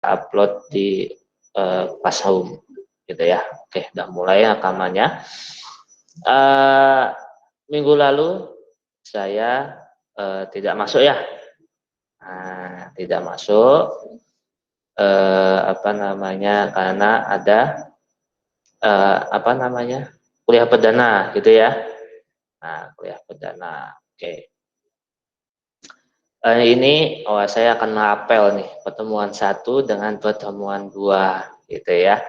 upload di Classroom gitu ya. Oke, udah mulai rekamannya. Minggu lalu saya tidak masuk ya. Nah, tidak masuk apa namanya, karena ada apa namanya, kuliah perdana gitu ya. Nah, kuliah perdana. Oke. Ini saya akan mengapel nih pertemuan 1 dengan pertemuan 2 gitu ya.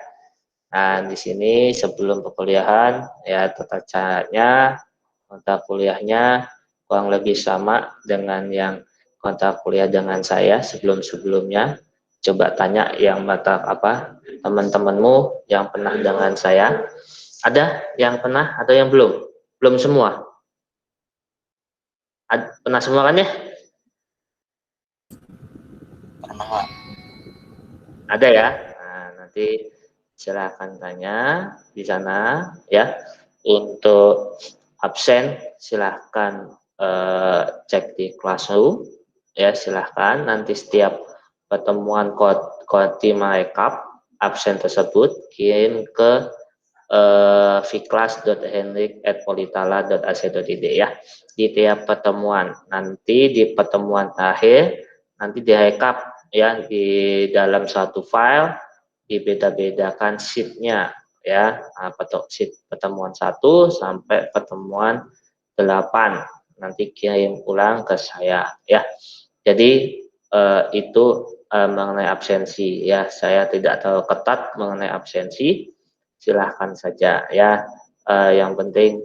Nah, di sini sebelum perkuliahan ya tata caranya kontak kuliahnya kurang lebih sama dengan yang kontak kuliah dengan saya sebelum-sebelumnya. Coba tanya yang mata apa teman-temanmu yang pernah dengan saya. Ada yang pernah atau yang belum? Belum semua. Pernah semua kan ya? Pernah. Ada ya. Nah, nanti silakan tanya di sana ya. Untuk absen silahkan cek di Classroom ya, silahkan nanti setiap pertemuan tim rekap absen tersebut kirim ke viklas.henrik@politala.ac.id ya. Di tiap pertemuan nanti di pertemuan terakhir nanti direkap ya di dalam satu file, dibeda-bedakan sheet-nya ya, sheet pertemuan 1 sampai pertemuan 8 nanti kirim ulang ke saya ya. Jadi itu mengenai absensi ya, saya tidak terlalu ketat mengenai absensi, silahkan saja ya. Yang penting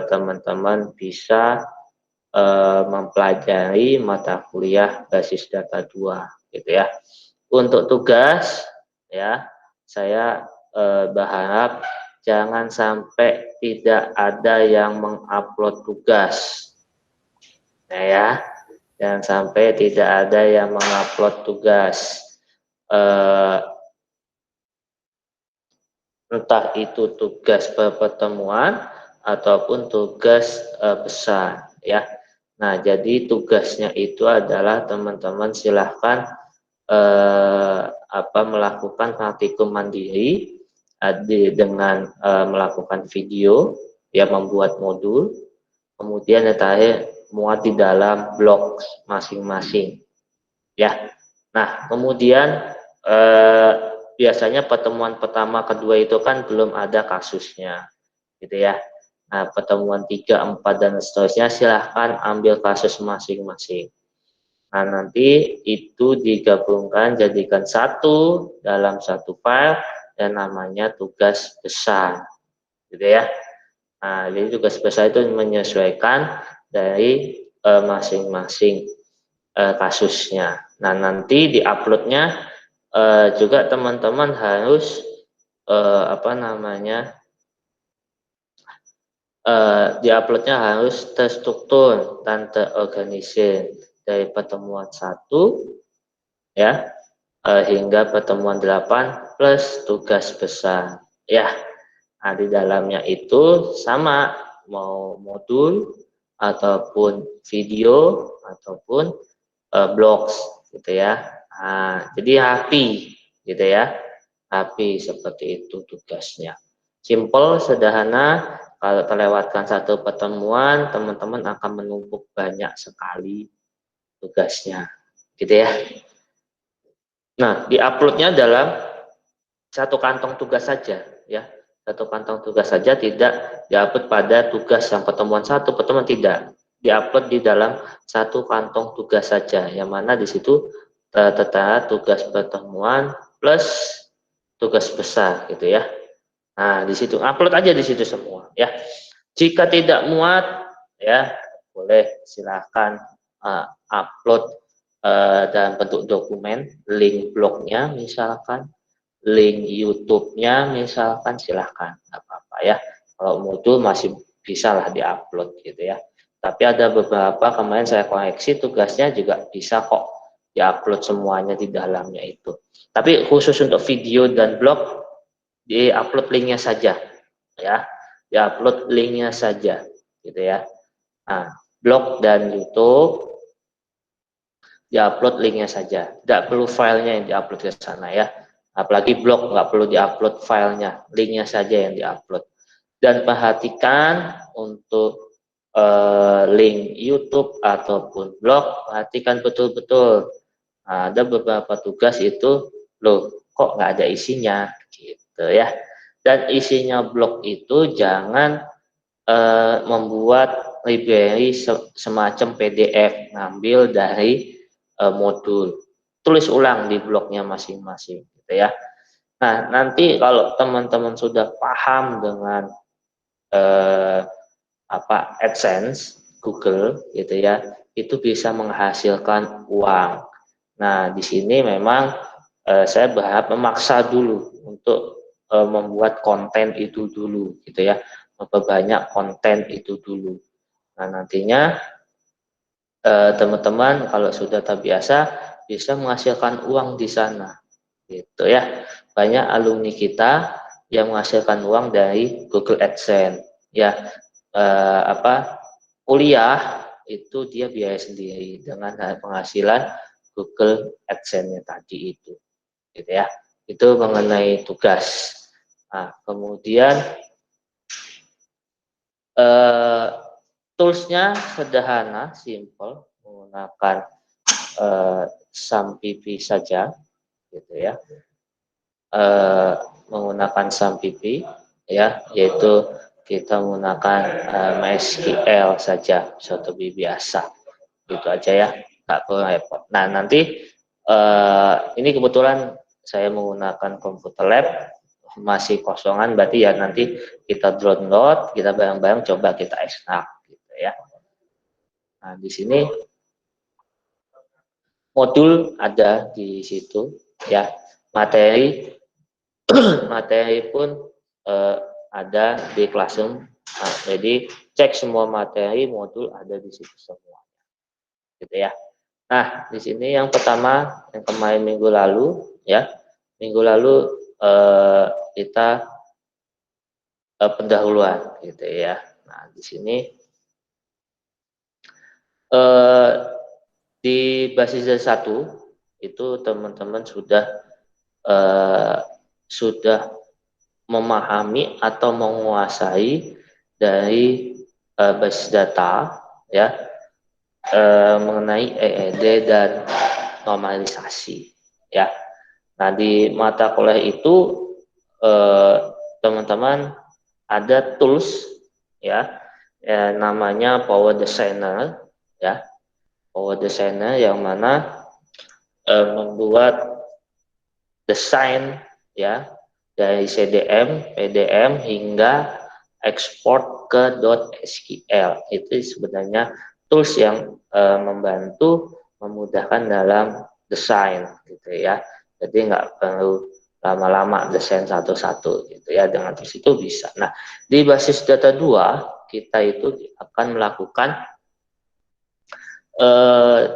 teman-teman bisa mempelajari mata kuliah basis data 2 gitu ya. Untuk tugas ya, saya berharap jangan sampai tidak ada yang mengupload tugas. Nah ya, jangan sampai tidak ada yang mengupload tugas. Entah itu tugas pertemuan ataupun tugas besar ya. Nah, jadi tugasnya itu adalah teman-teman silahkan melakukan praktikum mandiri dengan melakukan video ya, membuat modul, kemudian yang terakhir muat di dalam blog masing-masing ya. Nah, kemudian biasanya pertemuan pertama kedua itu kan belum ada kasusnya gitu ya. Nah, pertemuan 3, 4 dan seterusnya silahkan ambil kasus masing-masing. Nah, nanti itu digabungkan jadikan satu dalam satu file dan namanya tugas besar gitu ya. Nah, jadi tugas besar itu menyesuaikan dari masing-masing kasusnya. Nah, nanti di-uploadnya juga teman-teman harus di-uploadnya harus terstruktur dan terorganisir dari pertemuan 1 ya hingga pertemuan 8 plus tugas besar ya. Nah, di dalamnya itu sama mau modul ataupun video ataupun blogs gitu ya. Nah, jadi rapi gitu ya, rapi seperti itu tugasnya. Simple, sederhana. Kalau terlewatkan satu pertemuan, teman-teman akan menumpuk banyak sekali tugasnya, gitu ya. Nah, diuploadnya dalam satu kantong tugas saja, ya. Satu kantong tugas saja, tidak diupload pada tugas yang pertemuan 1, pertemuan tidak. Diupload di dalam satu kantong tugas saja, yang mana di situ tertera tugas pertemuan plus tugas besar, gitu ya. Nah, di situ upload aja di situ semua ya. Jika tidak muat ya, boleh silahkan upload dalam bentuk dokumen, link blognya misalkan, link YouTube-nya misalkan, silahkan, nggak apa-apa ya. Kalau modul masih bisa lah diupload gitu ya. Tapi ada beberapa kemarin saya koreksi tugasnya juga bisa kok diupload semuanya di dalamnya itu. Tapi khusus untuk video dan blog di-upload linknya saja ya, di-upload linknya saja gitu ya. Nah, blog dan YouTube diupload linknya saja, tidak perlu filenya yang diupload ke sana ya. Apalagi blog nggak perlu diupload filenya, linknya saja yang diupload. Dan perhatikan untuk link YouTube ataupun blog, perhatikan betul-betul. Nah, ada beberapa tugas itu, loh kok nggak ada isinya, gitu ya. Dan isinya blog itu jangan membuat library semacam PDF, ngambil dari modul, tulis ulang di blognya masing-masing, gitu ya. Nah, nanti kalau teman-teman sudah paham dengan AdSense Google, gitu ya, itu bisa menghasilkan uang. Nah, di sini memang saya berharap memaksa dulu untuk membuat konten itu dulu, gitu ya, memperbanyak konten itu dulu. Nah, nantinya teman-teman kalau sudah terbiasa bisa menghasilkan uang di sana, gitu ya. Banyak alumni kita yang menghasilkan uang dari Google AdSense, ya. Kuliah itu dia biaya sendiri dengan penghasilan Google AdSense-nya tadi itu, gitu ya. Itu mengenai tugas. Nah, kemudian toolsnya sederhana, simple, menggunakan SAMPP saja, gitu ya. Menggunakan SAMPP, ya, yaitu kita menggunakan MySQL saja, suatu biasa, gitu aja ya, nggak perlu repot. Nah, nanti ini kebetulan saya menggunakan komputer lab, masih kosongan, berarti ya nanti kita download, kita bareng-bareng coba kita ekstrak, gitu ya. Nah, di sini modul ada di situ, ya, materi materi pun ada di Classroom. Nah, jadi cek semua materi modul ada di situ semua, gitu ya. Nah, di sini yang pertama, yang kemarin minggu lalu, ya, minggu lalu kita pendahuluan, gitu ya. Nah, di sini di basis 1 itu teman-teman sudah memahami atau menguasai dari basis data, ya, mengenai EED dan normalisasi, ya. Nah, di mata kuliah itu teman-teman ada tools, ya, namanya Power Designer, ya. Power Designer yang mana membuat desain, ya, dari CDM, PDM hingga ekspor ke .SQL. Itu sebenarnya tools yang membantu memudahkan dalam desain, gitu ya. Jadi nggak perlu lama-lama desain satu-satu, gitu ya. Dengan tools itu bisa. Nah, di basis data 2 kita itu akan melakukan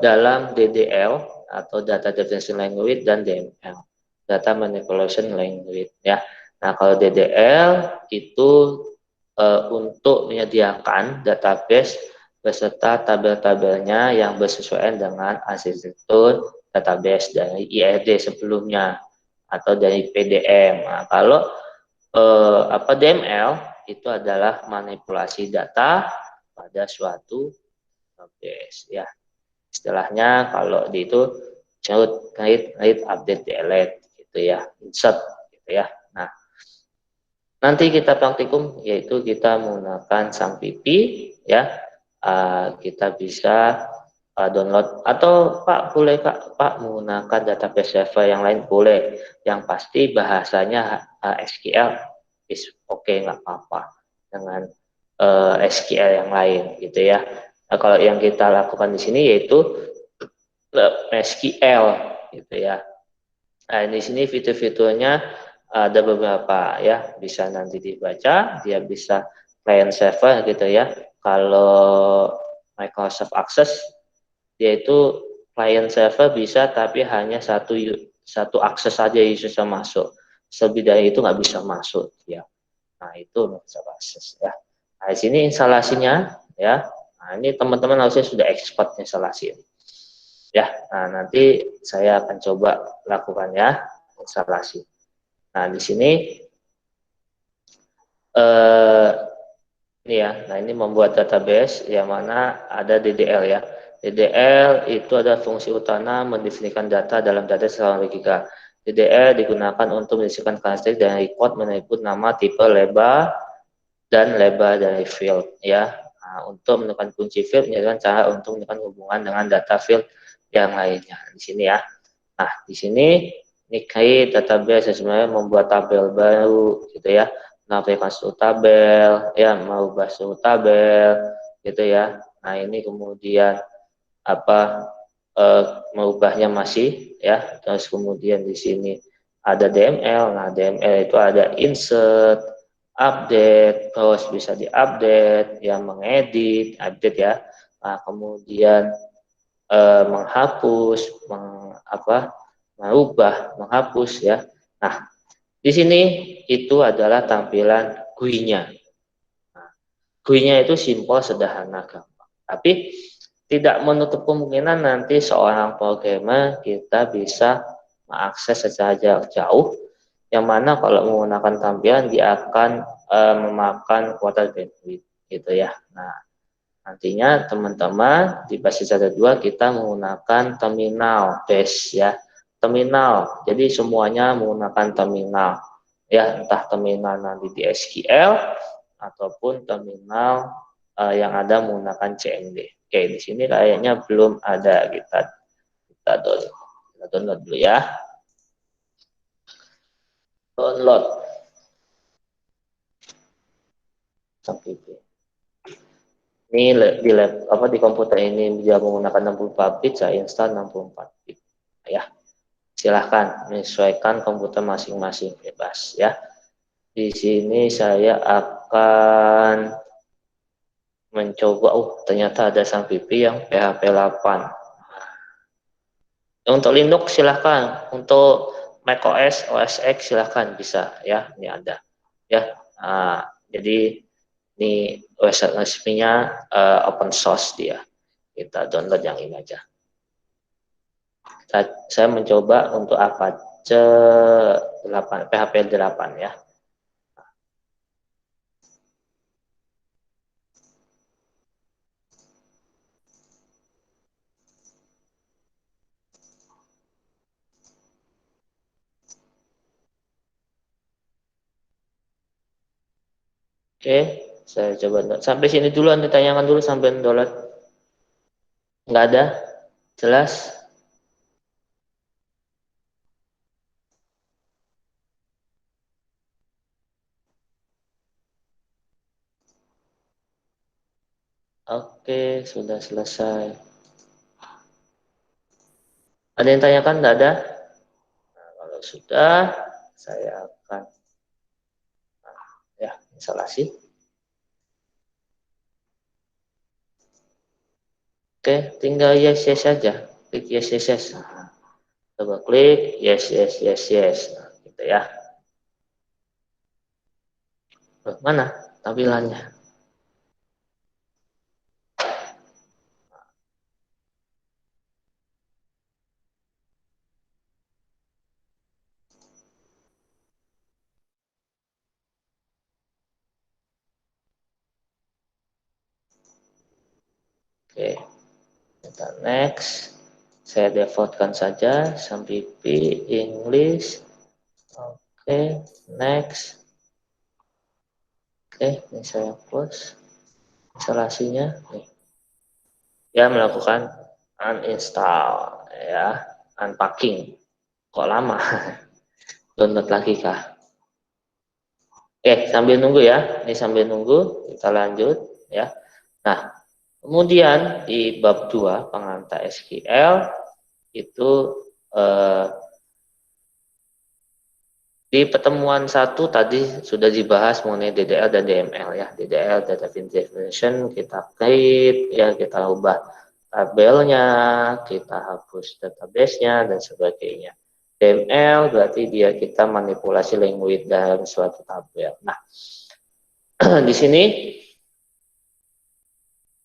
dalam DDL atau Data Definition Language dan DML, Data Manipulation Language, ya. Nah, kalau DDL itu untuk menyediakan database beserta tabel-tabelnya yang bersesuaian dengan arsitektur database dari IRD sebelumnya atau dari PDM. Nah, kalau DML itu adalah manipulasi data pada suatu database, ya. Istilahnya kalau di itu read, update, delete, gitu ya, insert, gitu ya. Nah, nanti kita praktikum yaitu kita menggunakan SAMPP, ya. Kita bisa download atau Pak boleh Pak menggunakan database server yang lain boleh, yang pasti bahasanya SQL is oke, nggak apa-apa dengan SQL yang lain, gitu ya. Nah, kalau yang kita lakukan di sini yaitu SQL, gitu ya. Nah, di sini fitur-fiturnya ada beberapa, ya, bisa nanti dibaca, dia bisa client server, gitu ya. Kalau Microsoft Access dia itu client server bisa, tapi hanya satu akses saja bisa masuk. Lebih dari itu nggak bisa masuk, ya. Nah, itu Microsoft Access, ya. Nah, di sini instalasinya, ya. Nah, ini teman-teman harusnya sudah expert instalasi ini. ya. Nah, nanti saya akan coba lakukan ya instalasi. Nah, di sini eh, ini ya. Nah, ini membuat database yang mana ada DDL ya. DDL itu ada fungsi utama mendefinisikan data dalam data selama logika. DDL digunakan untuk mendefinisikan karakteristik dan record menyebut nama, tipe, leba, dan leba dari field ya. Nah, untuk menemukan kunci field menyediakan cara untuk menemukan hubungan dengan data field yang lainnya di sini ya. Nah, di sini Nikkei database sebenarnya membuat tabel baru gitu ya, menampilkan suatu tabel ya, merubah suatu tabel gitu ya. Nah, ini kemudian apa merubahnya masih ya, terus kemudian di sini ada DML. Nah, DML itu ada insert, update, terus bisa diupdate, ya mengedit, update ya. Nah, kemudian menghapus, merubah, menghapus ya. Nah, di sini itu adalah tampilan GUI-nya. Nah, GUI-nya itu simpel, sederhana, gampang. Tapi tidak menutup kemungkinan nanti seorang programmer kita bisa mengakses secara jarak jauh, yang mana kalau menggunakan tampilan dia akan memakan kuota bandwidth gitu ya. Nah, nantinya teman-teman di basis data 2 kita menggunakan terminal base ya. Terminal. Jadi semuanya menggunakan terminal. Ya, entah terminal nanti di SQL ataupun terminal yang ada menggunakan CMD. Oke, di sini kayaknya belum ada, kita download dulu ya. Download sampai ini di di komputer ini dia menggunakan 64 bit, saya install 64 bit ya. Silahkan menyesuaikan komputer masing-masing, bebas ya. Di sini saya akan mencoba, ternyata ada sang pipi yang PHP 8. Untuk Linux silahkan, untuk macOS, OS X silahkan bisa ya, ini ada ya. Nah, jadi ini website resminya open source dia. Kita download yang ini aja. Saya mencoba untuk Apache 8, PHP 8 ya. Oke, saya coba. Sampai sini dulu, Anda tanyakan dulu sampai download. Nggak ada? Jelas? Oke, sudah selesai. Ada yang tanyakan? Nggak ada? Nah, kalau sudah, saya akan ya instalasi. Oke, tinggal yes yes saja. Klik yes yes yes. Nah, coba klik yes yes yes yes. Nah, gitu ya. Loh, mana tampilannya? Oke, kita next. Saya defaultkan saja sampai P English. Oke, next. Oke, ini saya close instalasinya. Nih. Ya, melakukan uninstall ya, unpacking. Kok lama? Download lagi kah? Oke, sambil nunggu ya. Ini sambil nunggu, kita lanjut ya. Nah, kemudian di bab 2 pengantar SQL itu eh, di pertemuan satu tadi sudah dibahas mengenai DDL dan DML ya. DDL data definition kita create ya, kita ubah tabelnya, kita hapus database-nya dan sebagainya. DML berarti dia kita manipulasi language dalam suatu tabel. Nah, di sini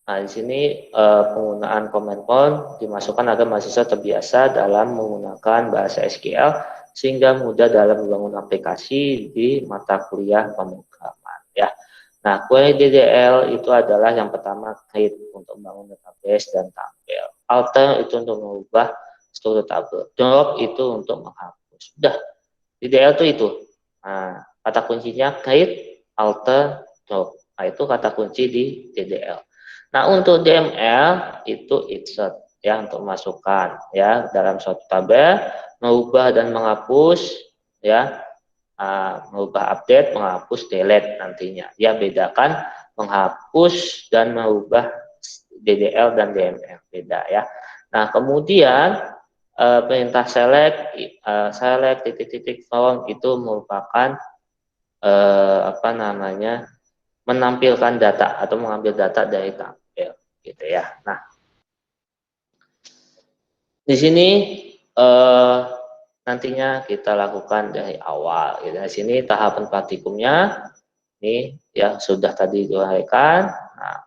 Nah, di sini penggunaan command prompt dimasukkan agar mahasiswa terbiasa dalam menggunakan bahasa SQL sehingga mudah dalam membangun aplikasi di mata kuliah pemrograman ya. Nah, query DDL itu adalah yang pertama create untuk membangun database dan tabel. Alter itu untuk mengubah struktur tabel. Drop itu untuk menghapus. Sudah, DDL itu. Nah, kata kuncinya create, alter, drop. Nah, itu kata kunci di DDL. Nah, untuk DML itu insert ya untuk masukkan ya dalam suatu tabel, mengubah dan menghapus ya, mengubah update, menghapus delete nantinya. Ya, bedakan menghapus dan mengubah DDL dan DML beda ya. Nah, kemudian perintah select titik-titik from itu merupakan apa namanya, menampilkan data atau mengambil data dari tabel gitu ya. Nah, di sini nantinya kita lakukan dari awal gitu. Di sini tahapan praktikumnya ini ya sudah tadi diuraikan. Nah,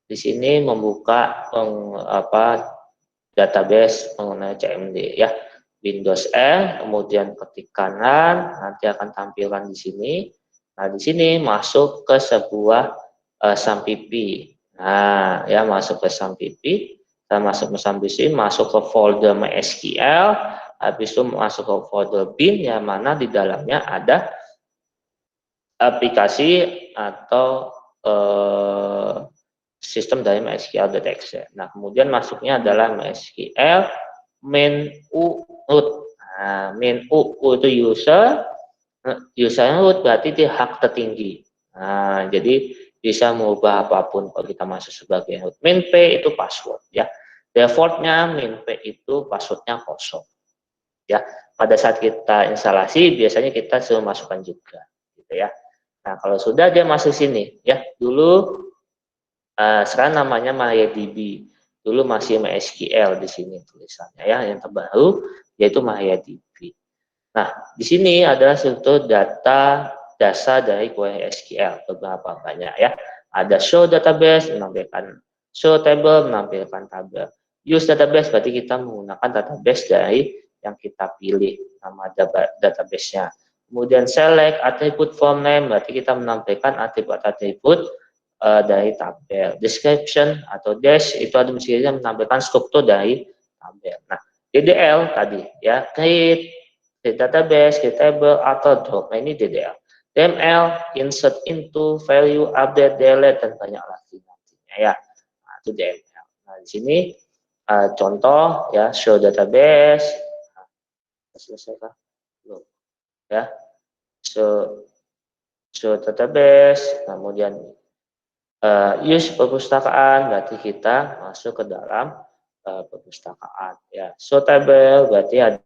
di sini membuka database mengenai CMD ya. Windows R, kemudian ketik kanan, nanti akan tampilkan di sini. Nah, di sini masuk ke sebuah SAMPP. Nah, ya masuk ke SAMPP, kita masuk ke SAMPP, masuk ke folder MySQL, habis itu masuk ke folder bin yang mana di dalamnya ada aplikasi atau sistem dari MySQL detection. Nah, kemudian masuknya adalah MySQL main root. Nah, main itu user root berarti dia hak tertinggi. Nah, jadi bisa mengubah apapun kalau kita masuk sebagai root. Main P itu password ya. Defaultnya main P itu passwordnya kosong. Ya, pada saat kita instalasi biasanya kita suruh masukkan juga, gitu ya. Nah, kalau sudah dia masuk sini, ya dulu sekarang namanya MariaDB. Dulu masih MySQL di sini tulisannya ya. Yang terbaru yaitu MariaDB. Nah, di sini adalah struktur data dasar dari query SQL beberapa banyak ya. Ada show database menampilkan show table menampilkan tabel. Use database berarti kita menggunakan database dari yang kita pilih nama database-nya. Kemudian select attribute form name berarti kita menampilkan atribut-atribut dari tabel. Description atau dash itu ada misalnya menampilkan struktur dari tabel. Nah, DDL tadi ya, create database, create table atau drop. Nah, ini DDL. DML, insert into, value, update, delete dan banyak lagi nantinya ya. Nah, itu DML. Nah, di sini contoh ya, show database. Nah, selesai kah? Belum. Ya. Show database, kemudian use perpustakaan berarti kita masuk ke dalam perpustakaan ya. Show table berarti ada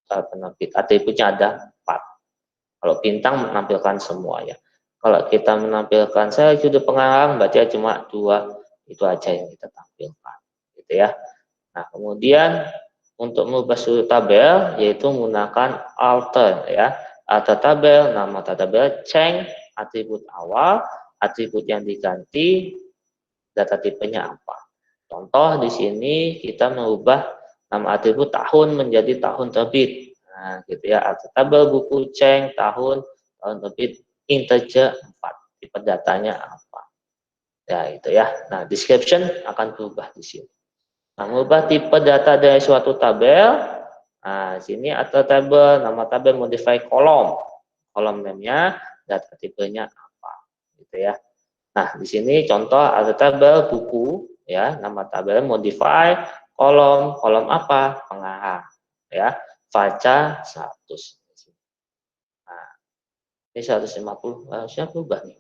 penerbit atributnya ada 4. Kalau bintang menampilkan semua ya. Kalau kita menampilkan saya sudut pengarang berarti cuma 2 itu aja yang kita tampilkan gitu ya. Nah, kemudian untuk mengubah sudut tabel yaitu menggunakan alter ya. Alter tabel, nama tabel, change, atribut awal, atribut yang diganti, data tipenya apa. Contoh di sini kita mengubah nama atribut tahun menjadi tahun terbit. Nah, gitu ya. Alter tabel buku change tahun terbit integer 4. Tipe datanya apa. Ya, itu ya. Nah, description akan berubah di sini. Nah, mengubah tipe data dari suatu tabel. Nah, sini atau tabel, nama tabel modify kolom. Kolom name-nya, data tipenya apa. Gitu ya. Nah, di sini contoh ada tabel buku ya, nama tabel modify kolom apa? Pengarang ya. Baca 100. Nah, ini 150 harusnya berubah nih.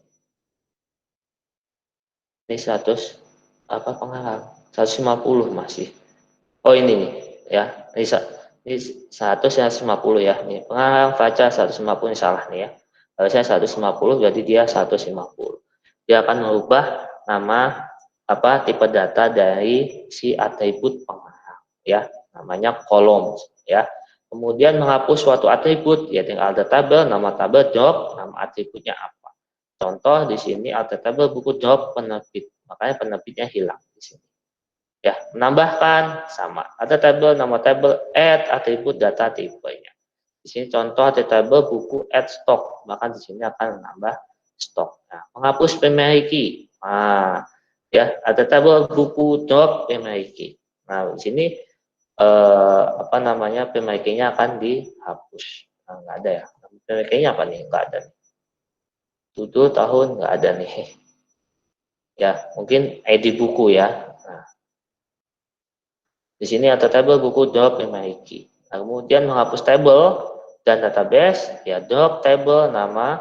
Ini 100 apa pengarang? 150 masih. Oh, ini nih ya. Ini 150 ya. Nih pengarang baca 150 ini salah nih ya. Harusnya 150, jadi dia 150. Dia akan merubah nama tipe data dari si atribut pengarang, ya, namanya kolom, ya. Kemudian menghapus suatu atribut, ya tinggal ada tabel, nama tabel, job, nama atributnya apa. Contoh di sini ada tabel buku job penerbit, makanya penerbitnya hilang di sini. Ya, menambahkan sama. Ada tabel, nama tabel, add atribut data tipenya. Di sini contoh ada tabel buku add stock, maka di sini akan menambah stok. Nah, menghapus primary key. Nah, ya, ada tabel buku job primary key. Nah, di sini primary key-nya akan dihapus. Nah, nggak ada ya. Primary key-nya apa nih? Nggak ada nih. Tujuh tahun nggak ada nih. Ya, mungkin ID buku ya. Nah, di sini ada tabel buku job primary key. Nah, kemudian menghapus tabel dan database, ya drop tabel nama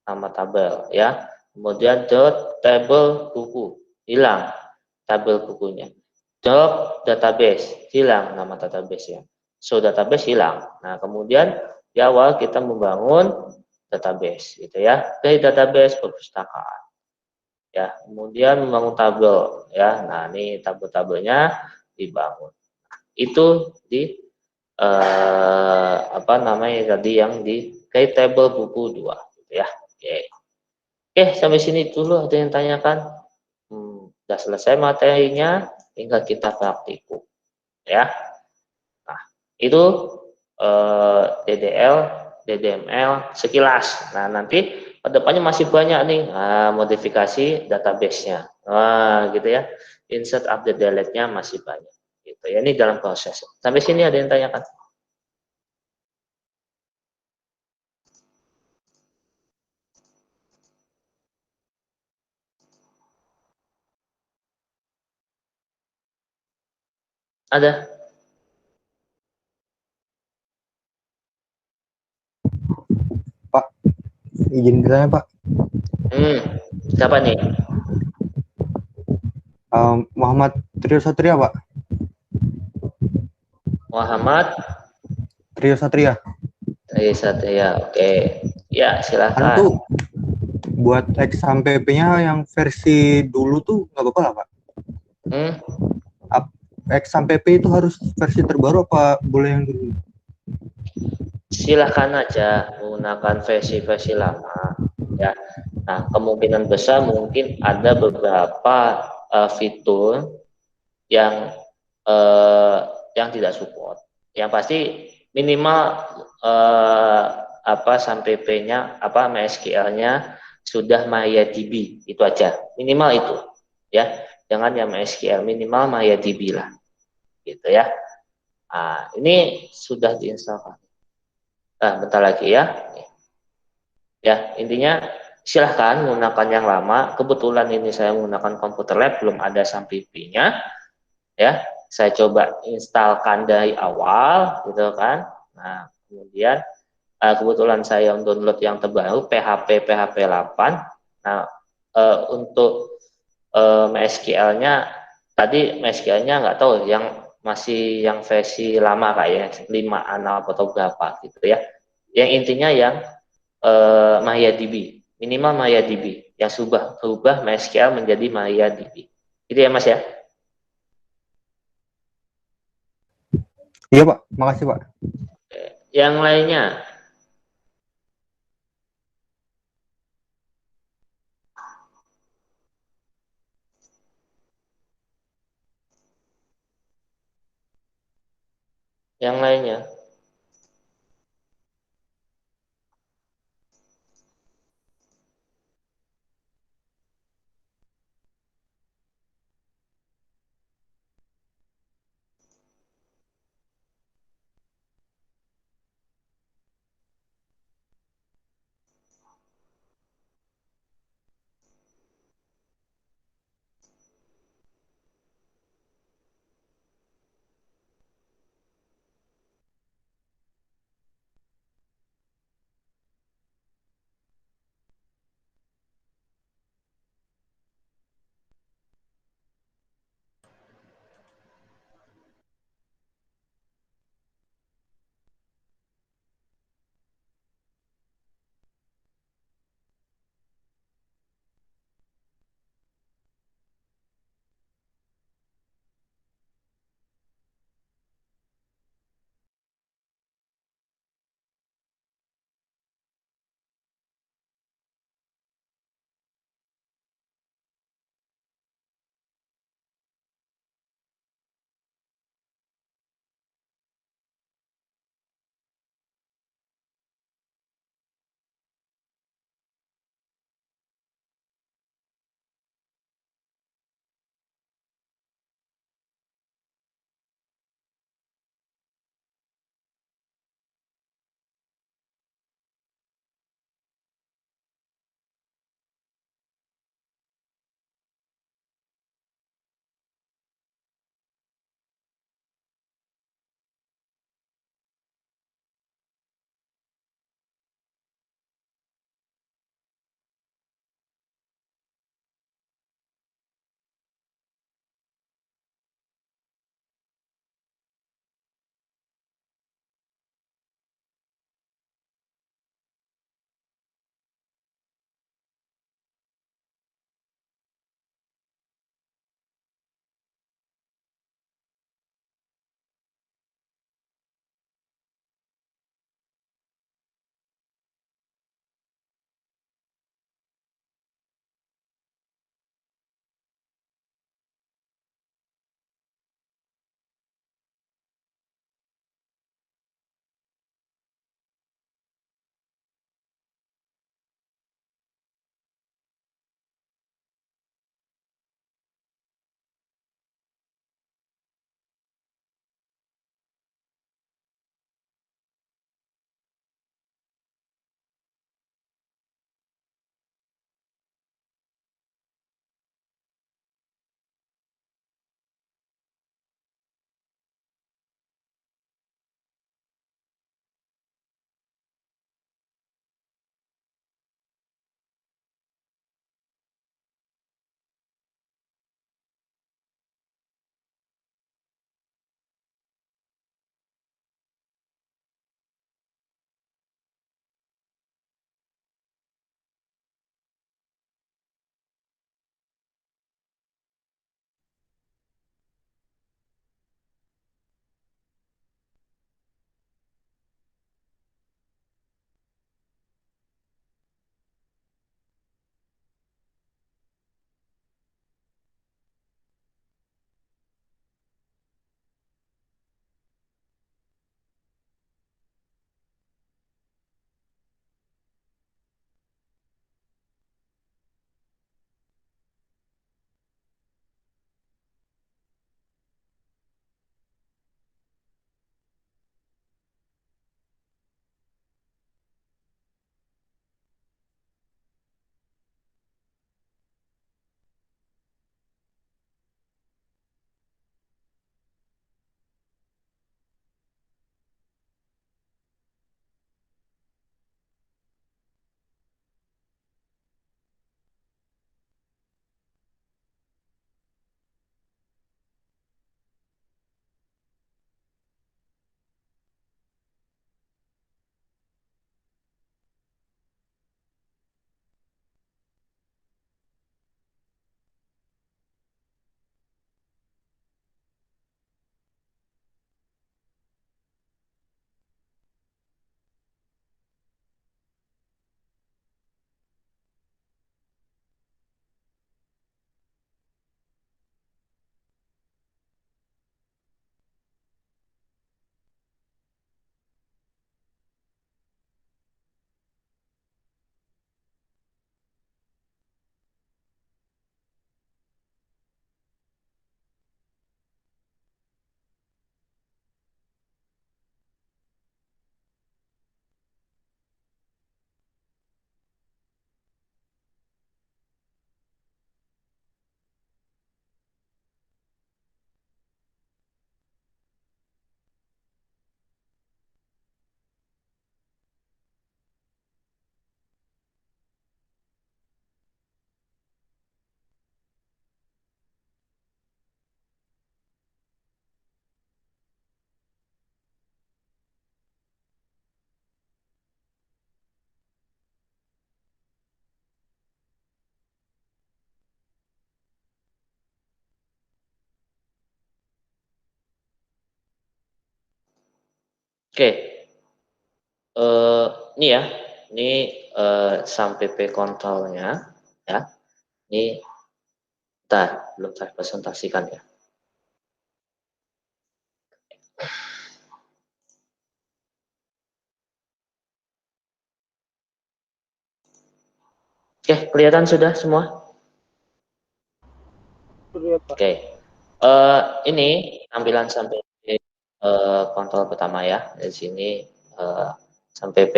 tabel, ya. Kemudian drop tabel buku, hilang tabel bukunya. Drop database, hilang nama database ya. So database hilang. Nah, kemudian di awal kita membangun database gitu ya. Dari database perpustakaan. Ya, kemudian membangun tabel ya. Nah, ini tabel-tabelnya dibangun. Itu di tadi yang di kayak table buku 2 gitu ya. Oke, sampai sini dulu ada yang tanyakan. Sudah selesai materinya, tinggal kita praktikum ya. Nah, itu DDL, DDML sekilas. Nah, nanti kedepannya masih banyak nih modifikasi database-nya. Nah, gitu ya. Insert, update, delete-nya masih banyak. Gitu ya. Ini dalam proses. Sampai sini ada yang tanyakan? Ada? Pak, izin bertanya Pak. Siapa nih? Muhammad Trio Satria Pak. Muhammad Trio Satria. Satria. Oke. Ya, Anu tuh silakan. buat X sampai P-nya yang versi dulu tuh nggak apa-apa lah Pak. Hmm, X sampai P itu harus versi terbaru apa boleh yang dulu? Silahkan aja menggunakan versi-versi lama. Ya. Nah, kemungkinan besar mungkin ada beberapa fitur yang uh, yang tidak support. Yang pasti minimal sampai P-nya MySQL-nya sudah MariaDB, itu aja. Minimal itu. Ya. Jangan yang MySQL, minimal MariaDB lah. Gitu ya. Nah, ini sudah diinstalkan. Nah, bentar lagi ya. Ya, intinya silahkan menggunakan yang lama. Kebetulan ini saya menggunakan komputer lab, belum ada sampipinya. Ya, saya coba instalkan dari awal, gitu kan. Nah, kemudian kebetulan saya download yang terbaru PHP 8. Nah, untuk MySQL-nya tadi MySQL-nya nggak tahu yang masih yang versi lama kayak 5 atau berapa gitu ya. Yang intinya yang MariaDB, minimal MariaDB yang sudah berubah MySQL menjadi MariaDB. Itu ya Mas ya. Iya Pak, makasih Pak. Yang lainnya, yang lainnya. Oke, ini ya, ini sampai P kontrolnya ya. Ini belum saya presentasikan ya. Oke, kelihatan sudah semua? Oke, ini tampilan sampai kontrol pertama ya. Di sini sampai P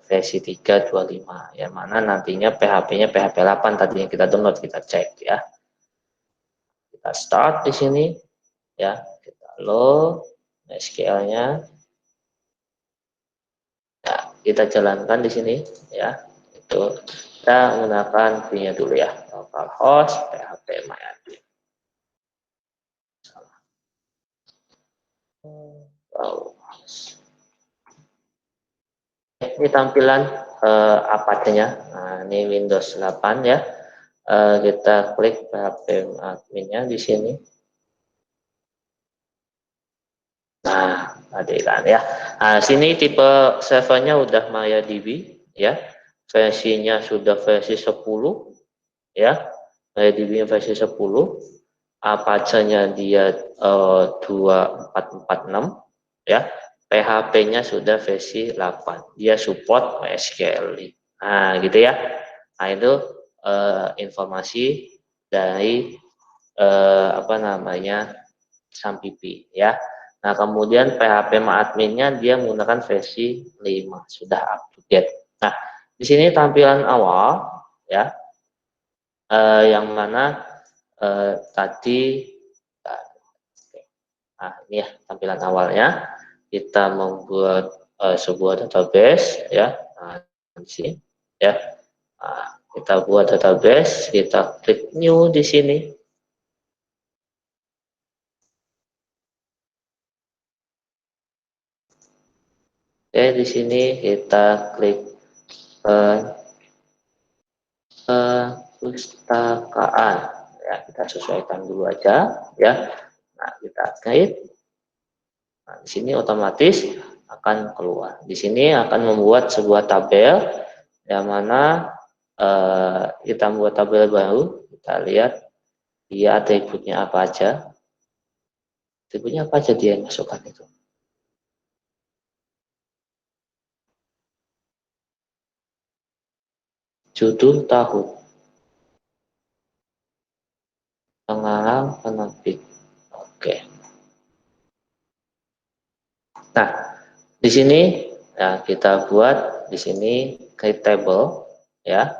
versi 3.25, yang mana nantinya PHP-nya PHP 8 tadi yang kita download, kita cek ya. Kita start di sini ya, kita load SQL-nya. Ya, kita jalankan di sini ya. Itu kita menggunakan V-nya dulu ya, localhost php myadmin. Ini tampilan Apache-nya. Nah, ini Windows 8 ya. Kita klik PHP adminnya di sini. Nah, tadi kan ya. Nah, sini tipe servernya udah MariaDB ya. Versinya sudah versi 10 ya. MariaDB versi 10. Apache-nya dia 2446 ya. PHP-nya sudah versi 8. Dia support MySQL. Nah, gitu ya. Nah, itu informasi dari apa namanya Sampipi ya. Nah, kemudian PHP adminnya dia menggunakan versi 5, sudah up to date. Nah, di sini tampilan awal ya, yang mana tadi, nah ini ya tampilan awalnya. Kita membuat sebuah database ya. Nah, di sini ya. Nah, kita buat database, kita klik new di sini. Oke, di sini kita klik pustakaan ya, kita sesuaikan dulu aja ya. Nah, kita klik. Nah, di sini otomatis akan keluar. Di sini akan membuat sebuah tabel yang mana kita membuat tabel baru. Kita lihat dia atributnya apa aja. Atributnya apa aja dia yang masukkan itu. Judul tahun, pengarang penerbit. Oke. Nah, di sini ya, kita buat di sini create table ya.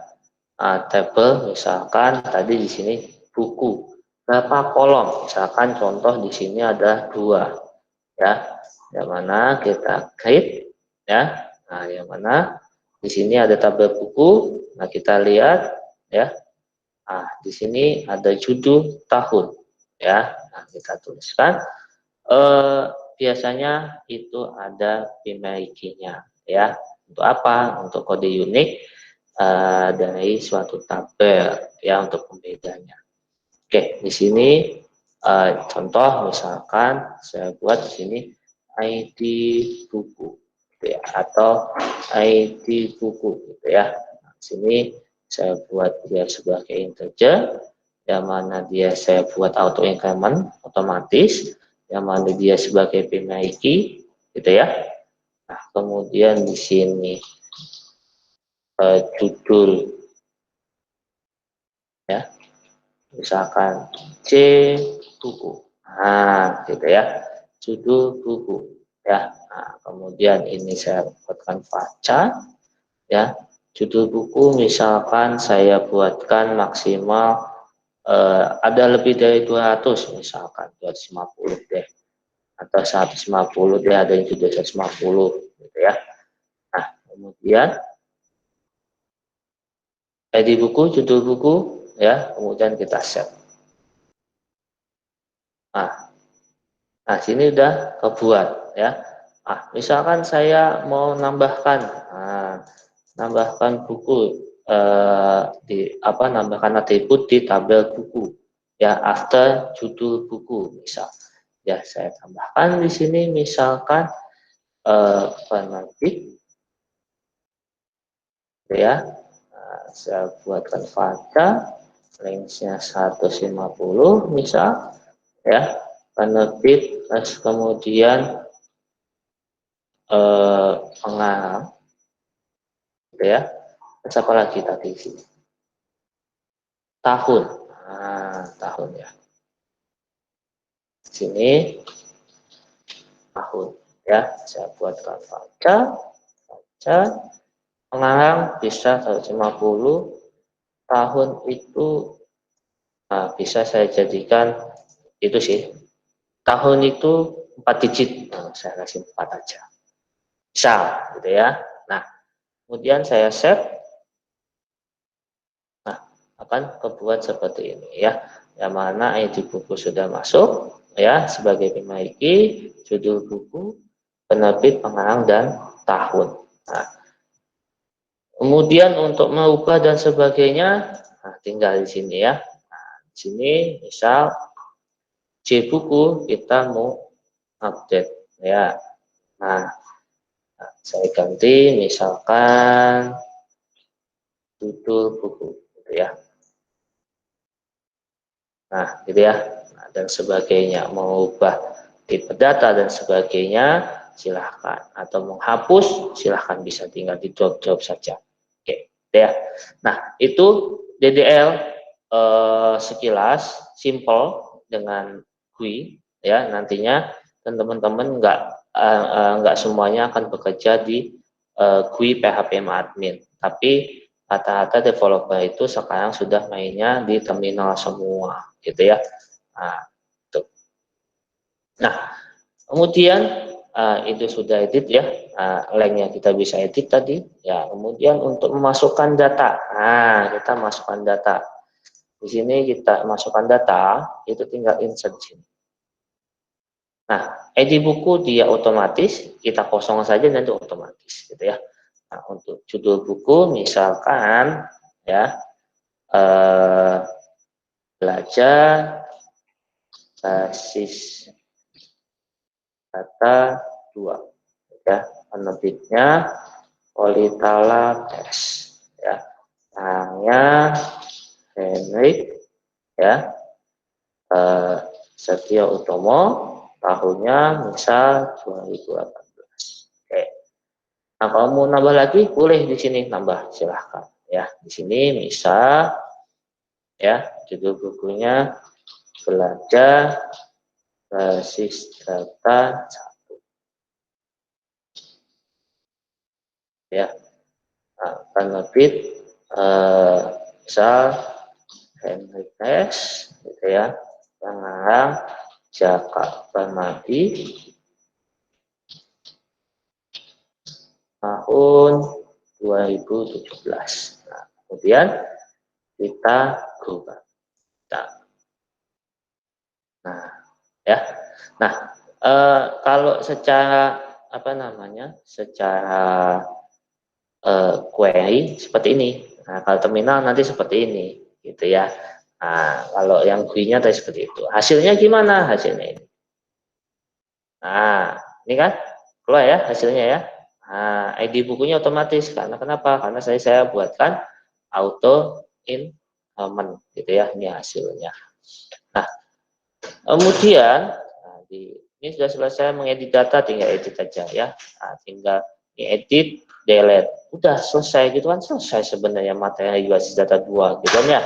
Table misalkan tadi di sini buku. Berapa kolom? Misalkan contoh di sini ada 2 ya. Yang mana kita create ya. Nah, yang mana di sini ada tabel buku. Nah, kita lihat ya. Nah, di sini ada judul tahun ya. Nah, kita tuliskan biasanya itu ada primary key-nya ya. Untuk apa? Untuk kode unik dari suatu tabel ya, untuk pembedanya. Oke, di sini contoh misalkan saya buat di sini ID buku gitu ya, atau ID buku gitu ya. Nah, di sini saya buat dia sebagai integer, yang mana dia saya buat auto increment otomatis, yang mana dia sebagai primary key gitu ya. Nah, kemudian di sini judul ya, misalkan C buku. Nah, gitu ya, judul buku ya. Nah, kemudian ini saya buatkan baca ya. Judul buku misalkan saya buatkan maksimal ada lebih dari 200, misalkan 250 deh, atau 150 deh, ada yang juga 150 gitu ya. Nah, kemudian ID buku, judul buku ya, kemudian kita set. Nah, sini udah kebuat ya. Misalkan saya mau nambahkan buku nambahkan atribut di tabel buku ya, after judul buku misal. Ya, saya tambahkan di sini misalkan penerbit, ya. Nah, saya buatkan faca, range-nya 150 misal, ya, penerbit, kemudian pengarang, gitu ya. Terus apa lagi tadi sini? Tahun, tahun ya. Sini tahun, ya. Saya buatkan faca, pengarang bisa 150, tahun itu bisa saya jadikan itu sih. Tahun itu 4 digit, saya kasih 4 aja. Bisa, gitu ya. Nah, kemudian saya save. Nah, akan kebuat seperti ini ya. Yang mana ID buku sudah masuk ya sebagai pemaiki, judul buku, penerbit, pengarang, dan tahun. Nah, kemudian untuk mengubah dan sebagainya, tinggal di sini ya. Nah, di sini misal C buku kita mau update ya. Nah, saya ganti misalkan judul buku gitu ya. Nah, gitu ya. Nah, dan sebagainya, mengubah tipe data dan sebagainya silahkan, atau menghapus silahkan, bisa tinggal di drop saja. Oke, ya. Nah, itu DDL sekilas simple dengan GUI ya. Nantinya dan teman-teman nggak semuanya akan bekerja di GUI PHP Admin, tapi rata-rata developer itu sekarang sudah mainnya di terminal semua, gitu ya. Nah, itu. Nah, kemudian itu sudah edit ya, lanknya kita bisa edit tadi. Ya, kemudian untuk memasukkan data, kita masukkan data. Di sini kita masukkan data, itu tinggal insert sini. Nah, ID buku dia otomatis, kita kosong saja nanti otomatis, gitu ya. Nah, untuk judul buku misalkan ya belajar basis data 2 ya, penerbitnya Politala Press ya, tangnya Henrik ya, Setio Utomo, tahunnya misal 2018. Oke. Nah, kalau mau nambah lagi boleh di sini nambah, silahkan ya. Di sini misal ya judul bukunya belajar basis data 1 ya. Nah, penerbit misal Henrik S gitu ya, pengarang Jaka Permadi, tahun 2017. Nah, kemudian kita ubah. Nah, ya. Nah, kalau secara apa namanya? Secara query seperti ini. Nah, kalau terminal nanti seperti ini, gitu ya. Nah, kalau yang GUI-nya tadi seperti itu. Hasilnya gimana? Hasilnya ini. Nah, ini kan keluar ya hasilnya ya. Nah, ID bukunya otomatis, karena kenapa? Karena saya buatkan auto increment, gitu ya. Ini hasilnya. Nah, kemudian ini sudah selesai mengedit data, tinggal edit aja ya. Nah, tinggal edit, delete, udah selesai gitu kan, selesai sebenarnya materi basis data 2 gitu kan ya.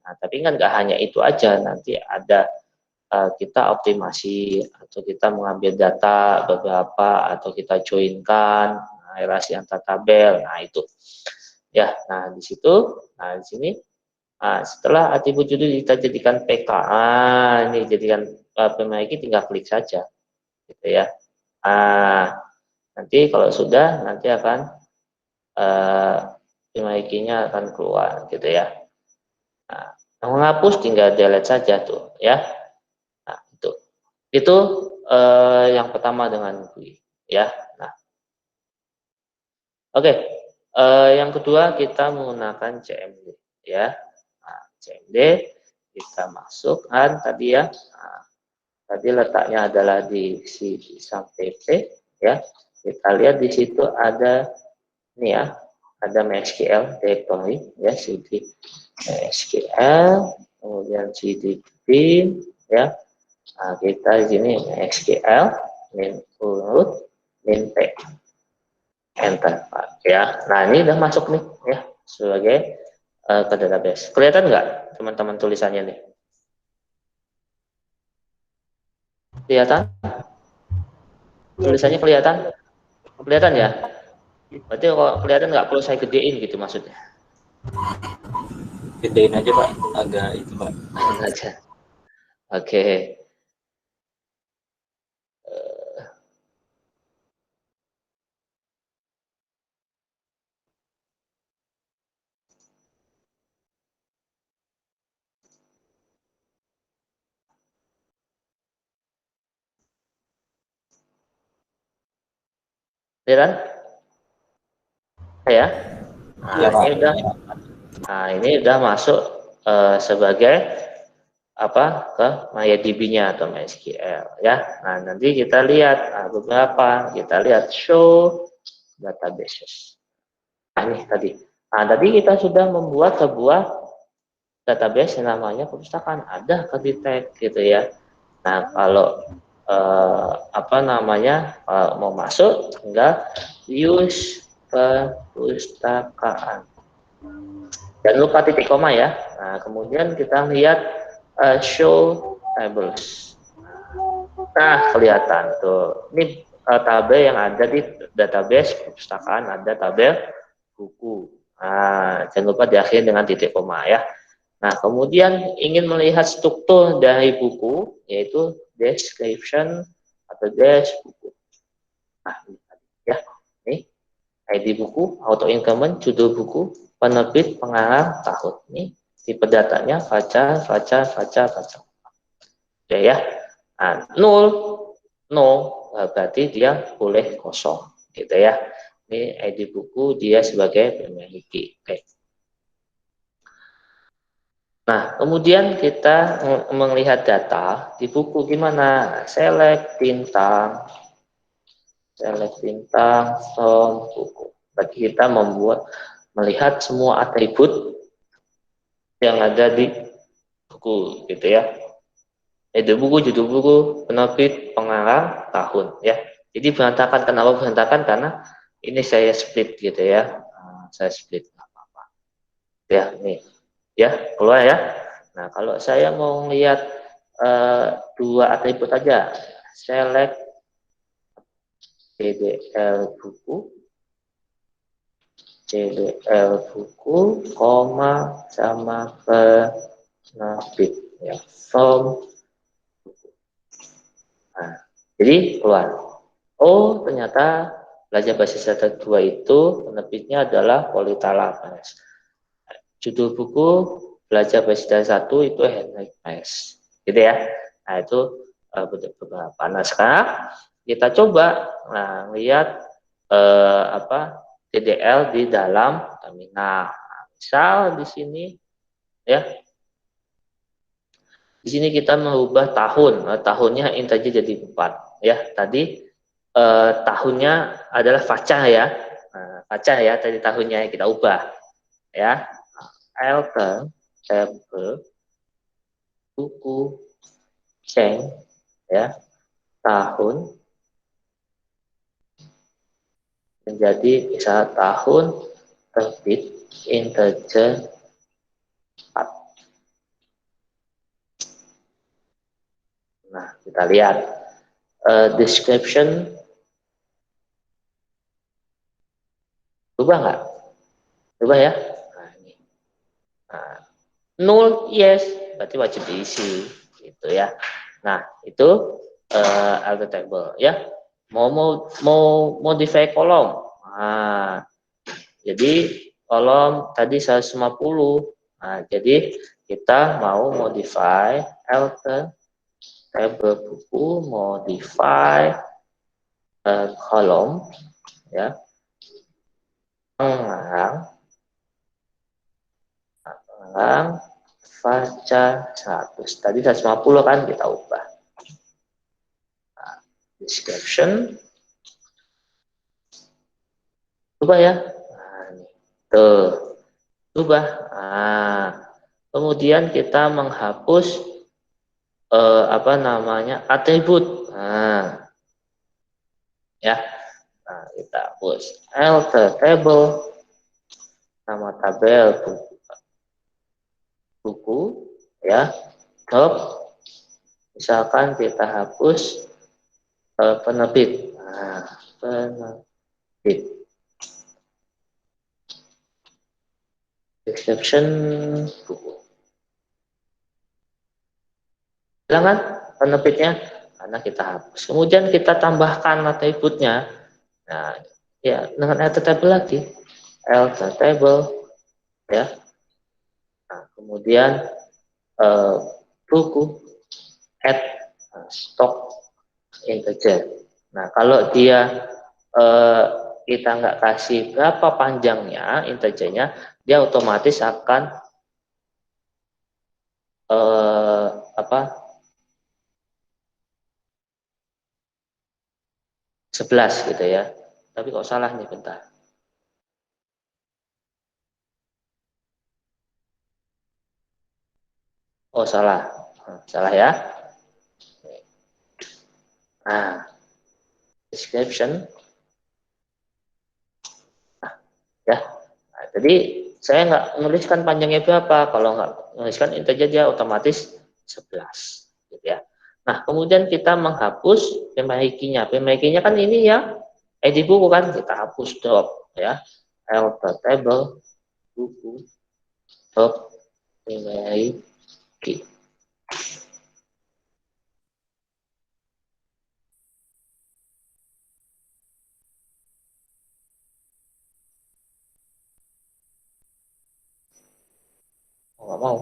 Nah, tapi kan nggak hanya itu aja, nanti ada kita optimasi atau kita mengambil data beberapa atau kita joinkan relasi antar tabel. Nah, itu ya. Nah, di situ, nah di sini setelah atribut judul kita jadikan PK, ini jadikan pemaiki, tinggal klik saja, gitu ya. Nanti kalau sudah, nanti akan pemaikinya akan keluar, gitu ya. Nah, menghapus tinggal delete saja tuh, ya. Nah, itu yang pertama dengan GUI, ya. Nah, oke. Yang kedua kita menggunakan CMD, ya. Nah, CMD kita masukkan tadi ya. Nah, tadi letaknya adalah di si pisang PP ya. kita lihat di situ ada ini ya, ada MySQL directory ya, cd MySQL, kemudian cd bin ya. Nah, kita di sini MySQL min root min p enter ya. Nah, ini udah masuk nih ya sebagai ke database. Kelihatan nggak teman-teman tulisannya nih? Kelihatan? Tulisannya kelihatan? Kelihatan ya? Berarti kalau kelihatan nggak perlu saya gedein gitu maksudnya? Gedein aja Pak, agak itu Pak. Aja. Oke. Kelihatan? Ya. Nah, Iya Pak. ini udah. Nah, ini udah masuk sebagai apa ke MariaDB-nya atau MySQL ya. Nah, nanti kita lihat beberapa. Kita lihat show databases. Nah, ini tadi. Nah, tadi kita sudah membuat sebuah database yang namanya perpustakaan, ada di tag gitu ya. Nah, kalau apa namanya mau masuk tinggal use perpustakaan. Jangan lupa titik koma ya. Nah, kemudian kita lihat show tables. Nah, kelihatan tuh. Ini tabel yang ada di database perpustakaan, ada tabel buku. Nah, jangan lupa diakhiri dengan titik koma ya. Nah, kemudian ingin melihat struktur dari buku, yaitu description atau dash buku. Nah, ini ya. Ini ID buku, auto increment, judul buku, penerbit, pengarang, tahun. Ini tipe datanya baca. Oke ya. Nah, nol, berarti dia boleh kosong, gitu ya. Ini ID buku dia sebagai pemiliki. Oke. Nah, kemudian kita melihat data di buku gimana? Select bintang from buku. Bagi kita melihat semua atribut yang ada di buku, gitu ya. Itu buku, judul buku, penerbit, pengarang, tahun, ya. Jadi berantakan, kenapa berantakan? Karena ini saya split, gitu ya. Saya split, nggak apa-apa. Ya, nih, ya keluar ya. Nah, kalau saya mau lihat dua atribut aja, select CDL buku, koma sama penerbit ya, from. Nah, jadi keluar. Oh, ternyata belajar basis data 2 itu penerbitnya adalah Politala Press. Judul buku belajar basis data 1 itu Henrik Press. Gitu ya. Nah, itu beberapa. Nah, sekarang kita coba lihat apa TDL di dalam terminal. Nah, misal di sini ya. Di sini kita merubah tahun. Tahunnya integer jadi 4 ya. Tadi tahunnya adalah facah ya. Facah ya tadi tahunnya kita ubah ya. Alter table buku ceng ya tahun menjadi bisa tahun terbit integer 4. Nah, kita lihat description berubah nggak? Berubah ya? Nah, ini. Nah, null yes, berarti wajib diisi gitu ya. Nah, itu alter table ya. Mau modify kolom. Nah, jadi kolom tadi 150. Nah, jadi kita mau modify alter table buku, modify kolom ya. Pengarang baca 100. Tadi 150 kan kita ubah. Nah, description Ubah ya. Nah, ini. Tuh, ubah. Nah, kemudian kita menghapus apa namanya atribut. Nah, ya. Nah, kita hapus alter table, nama tabel buku, ya. Top. Misalkan kita hapus penerbit. Nah, penerbit. Description buku. Hilang kan penerbitnya? Karena kita hapus. Kemudian kita tambahkan atributnya. Nah, ya dengan alter table lagi. Alter table, ya. Nah, kemudian eh, buku add stock integer. Nah, kalau dia kita nggak kasih berapa panjangnya integernya, dia otomatis akan apa 11 gitu ya. Tapi kok salah nih, bentar. Oh, salah. Salah ya. Nah, description. Nah, ya. Nah, jadi saya nggak menuliskan panjangnya berapa. Kalau nggak menuliskan integer dia otomatis 11 gitu ya. Nah, kemudian kita menghapus PMIQ-nya. PMIQ-nya kan ini ya, ID buku kan, kita hapus drop ya. Alter table buku drop PMIQ. Oh, nggak mau.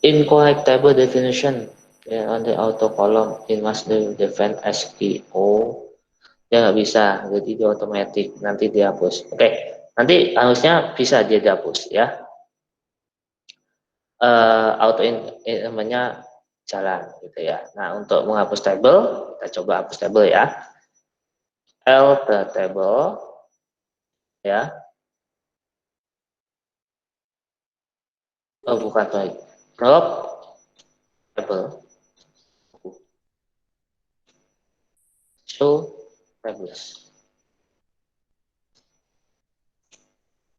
Incorrect table definition, ya, on the auto column it must be defined as key. Oh, dia nggak bisa, jadi dia otomatis nanti dihapus. Oke, nanti harusnya bisa dia dihapus ya. Auto namanya jalan gitu ya. Nah, untuk menghapus table, kita coba hapus table ya. Alter table, ya. Oh, bukan, sorry. Drop table, show tables.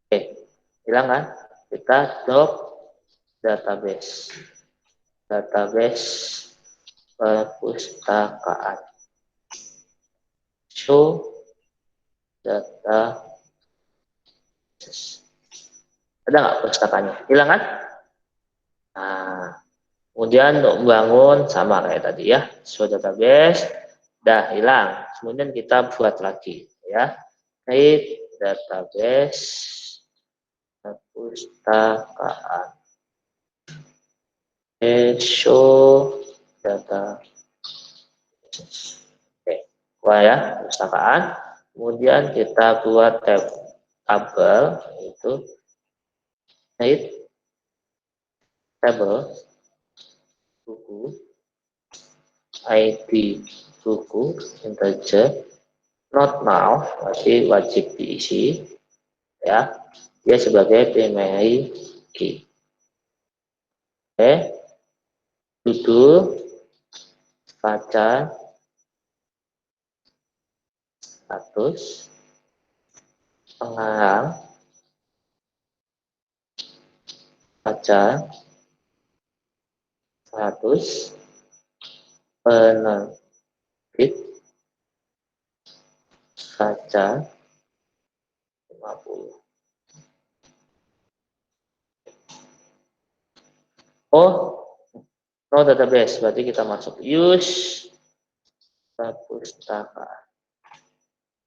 Oke, hilang kan? Kita drop database. Database perpustakaan. Show data. Ada nggak perpustakaannya? Hilang kan? Nah, kemudian untuk membangun sama kayak tadi ya. Show database. Dah hilang. Kemudian kita buat lagi ya. Create database perpustakaan. Show data. Oke, wah ya, perpustakaan. Kemudian kita buat tabel itu create table buku ID buku integer not now masih wajib diisi ya, dia sebagai primary key. Oke, judul baca status pengarang baca status penerbit baca 50. Oh, no database, berarti kita masuk use perpustakaan.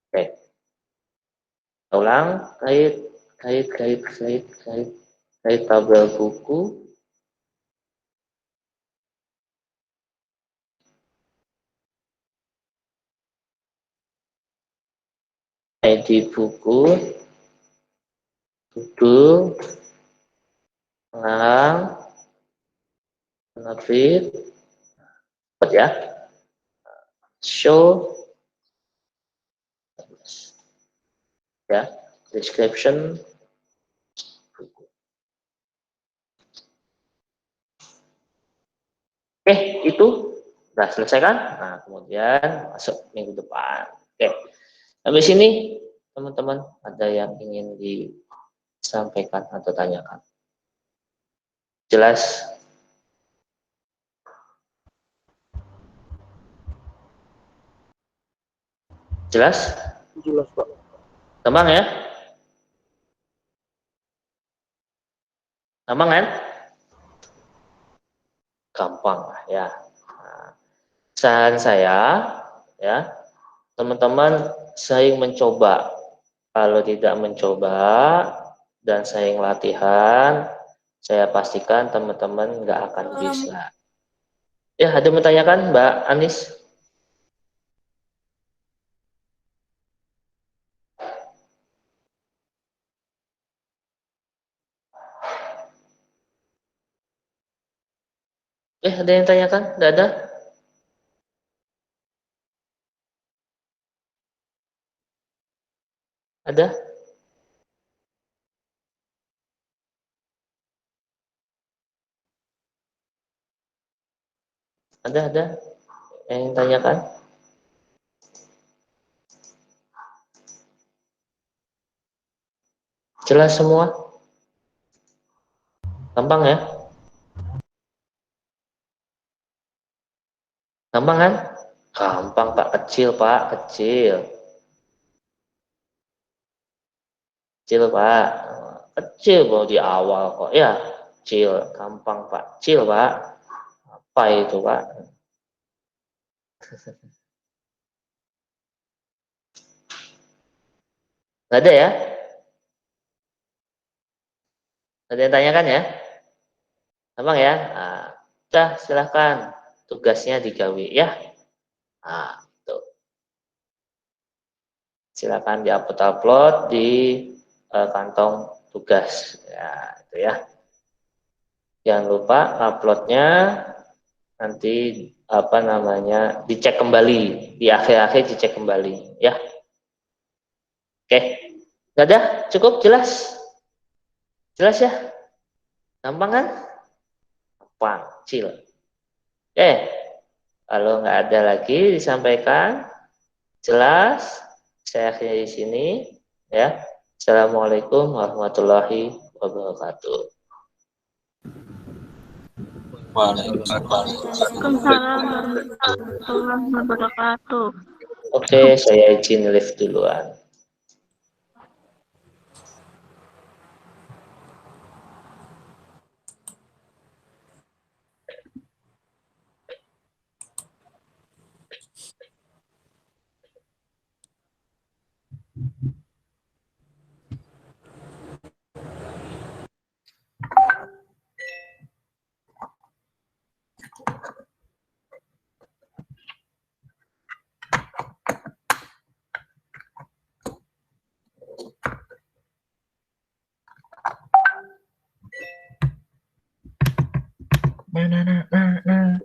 Oke, ulang, kait. dari tabel buku. ID buku, judul, pengarang, penerbit, ya, show, ya, description, buku. Oke, itu sudah selesai kan? Nah, kemudian masuk minggu depan. Oke, habis ini teman-teman ada yang ingin disampaikan atau tanyakan? Jelas? Jelas? Jelas, Pak. Gampang ya? Gampang kan? Gampang lah ya. Nah, saran saya ya, teman-teman sering mencoba. Kalau tidak mencoba dan sering latihan, saya pastikan teman-teman nggak akan bisa. Ya, ada yang bertanyakan, Mbak Anis? Ada yang tanyakan? Tidak ada? Ada? Ada yang tanyakan? Jelas semua? Gampang ya? Gampang kan? Gampang Pak, kecil Pak, kecil. Kecil Pak, kecil baru di awal kok. Ya, kecil, gampang Pak, kecil Pak. Apa itu Pak? Nggak ada ya? Ada yang tanyakan ya? Gampang ya? Nah, udah silahkan tugasnya digawe ya. Nah, tuh. Silakan diupload di kantong tugas ya, itu ya. Jangan lupa uploadnya nanti apa namanya dicek kembali di akhir-akhir, dicek kembali ya. Oke, nggak ada, cukup jelas, jelas ya, gampang kan, gampang, kecil. Oke, kalau nggak ada lagi disampaikan, jelas, saya akhiri di sini ya. Assalamualaikum warahmatullahi wabarakatuh. Waalaikumsalam warahmatullahi wabarakatuh. Oke, saya izin live duluan. Nah.